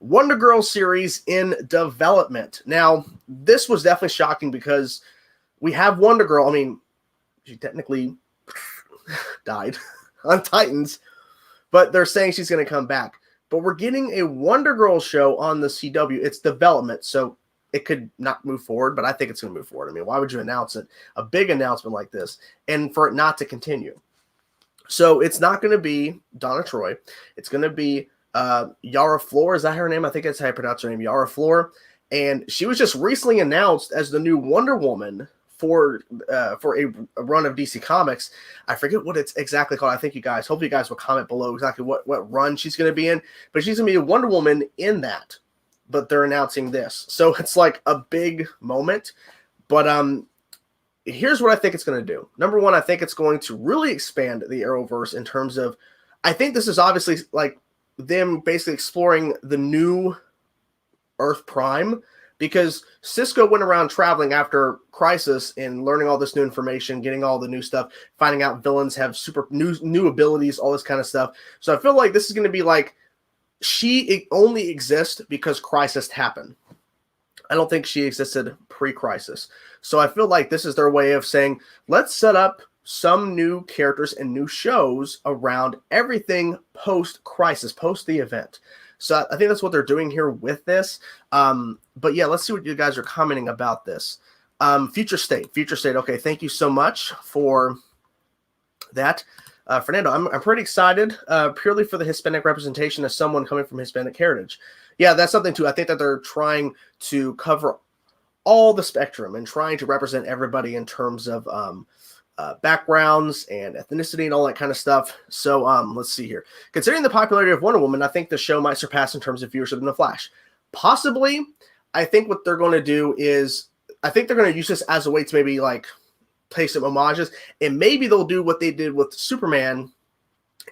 Wonder Girl series in development. Now, this was definitely shocking because we have Wonder Girl. I mean, she technically died on Titans, but they're saying she's going to come back. But we're getting a Wonder Girl show on the CW. It's development, so it could not move forward, but I think it's going to move forward. I mean, why would you announce it? A big announcement like this, and for it not to continue. So it's not going to be Donna Troy. It's going to be Yara Flor. Is that her name? I think that's how you pronounce her name, Yara Flor. And she was just recently announced as the new Wonder Woman for a run of DC Comics. I forget what it's exactly called. I think hopefully you guys will comment below exactly what run she's going to be in. But she's going to be a Wonder Woman in that. But they're announcing this. So it's like a big moment. But here's what I think it's going to do. Number one, I think it's going to really expand the Arrowverse in terms of, I think this is obviously like them basically exploring the new Earth Prime, because Cisco went around traveling after Crisis and learning all this new information, getting all the new stuff, finding out villains have super new abilities, all this kind of stuff. So I feel like this is going to be like she only exists because Crisis happened. I don't think she existed pre-Crisis. So I feel like this is their way of saying, let's set up some new characters and new shows around everything post-Crisis, post the event. So I think that's what they're doing here with this. But yeah, let's see what you guys are commenting about this. Future State. Okay, thank you so much for that. Fernando, I'm pretty excited purely for the Hispanic representation as someone coming from Hispanic heritage. Yeah, that's something too. I think that they're trying to cover all the spectrum and trying to represent everybody in terms of backgrounds and ethnicity and all that kind of stuff. So let's see here. Considering the popularity of Wonder Woman, I think the show might surpass in terms of viewership in The Flash. Possibly. I think what they're going to do is, I think they're going to use this as a way to maybe like play some homages, and maybe they'll do what they did with Superman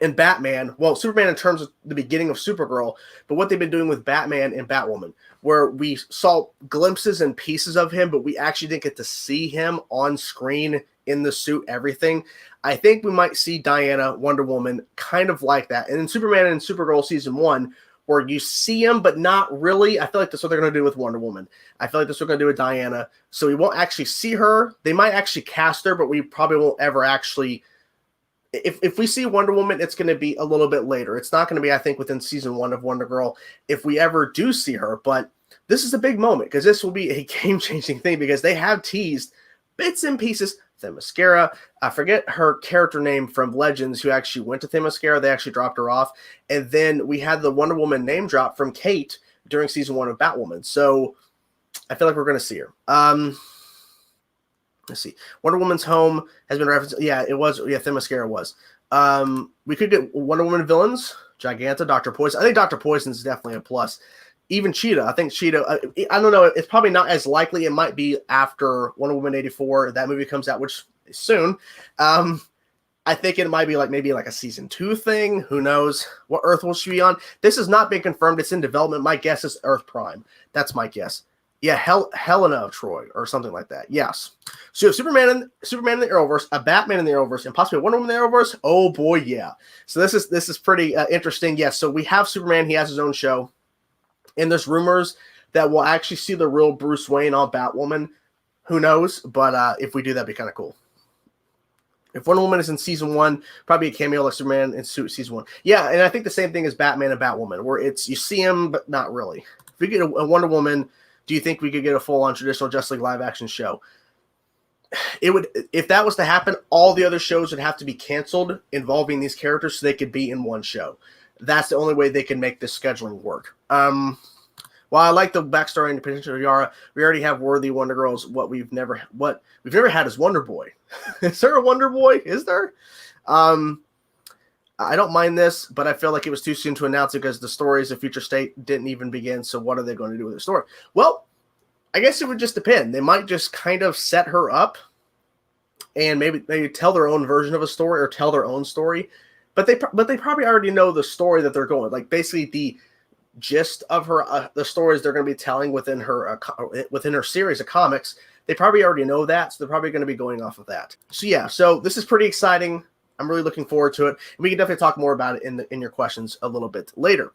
and Batman. Well, Superman in terms of the beginning of Supergirl, but what they've been doing with Batman and Batwoman, where we saw glimpses and pieces of him, but we actually didn't get to see him on screen in the suit, everything. I think we might see Diana, Wonder Woman, kind of like that. And in Superman and Supergirl season 1, where you see him, but not really. I feel like that's what they're going to do with Wonder Woman. I feel like that's what they're going to do with Diana. So we won't actually see her. They might actually cast her, but we probably won't ever actually. If we see Wonder Woman, it's going to be a little bit later. It's not going to be, I think, within season 1 of Wonder Girl, if we ever do see her. But this is a big moment, because this will be a game-changing thing, because they have teased bits and pieces. Themyscira, I forget her character name from Legends, who actually went to Themyscira. They actually dropped her off. And then we had the Wonder Woman name drop from Kate during season 1 of Batwoman. So I feel like we're going to see her. Let's see. Wonder Woman's home has been referenced. Yeah, it was. Yeah, Themyscira was. We could get Wonder Woman villains, Giganta, Dr. Poison. I think Dr. Poison is definitely a plus. Even Cheetah. I think Cheetah, I don't know. It's probably not as likely. It might be after Wonder Woman 84. That movie comes out, which is soon. I think it might be like maybe like a season 2 thing. Who knows what Earth will she be on? This has not been confirmed. It's in development. My guess is Earth Prime. That's my guess. Yeah, Helena of Troy or something like that. Yes. So you have Superman in the Arrowverse, a Batman in the Arrowverse, and possibly a Wonder Woman in the Arrowverse. Oh boy, yeah. So this is pretty interesting. Yes. So we have Superman. He has his own show. And there's rumors that we'll actually see the real Bruce Wayne on Batwoman. Who knows? But if we do, that'd be kind of cool. If Wonder Woman is in season 1, probably a cameo like Superman in season 1. Yeah, and I think the same thing as Batman and Batwoman, where it's you see him, but not really. If we get a Wonder Woman, do you think we could get a full-on traditional Justice League live-action show? It would, if that was to happen, all the other shows would have to be canceled involving these characters so they could be in one show. That's the only way they can make this scheduling work. While I like the backstory and the potential of Yara, we already have worthy Wonder Girls. What we've never had is Wonder Boy. Is there a Wonder Boy? Is there? I don't mind this, but I feel like it was too soon to announce it because the stories of Future State didn't even begin. So what are they going to do with the story? Well, I guess it would just depend. They might just kind of set her up and maybe tell their own version of a story or tell their own story. But they probably already know the story that they're going. Like basically the gist of her, the stories they're going to be telling within her series of comics. They probably already know that, so they're probably going to be going off of that. So yeah, so this is pretty exciting. I'm really looking forward to it. And we can definitely talk more about it in your questions a little bit later.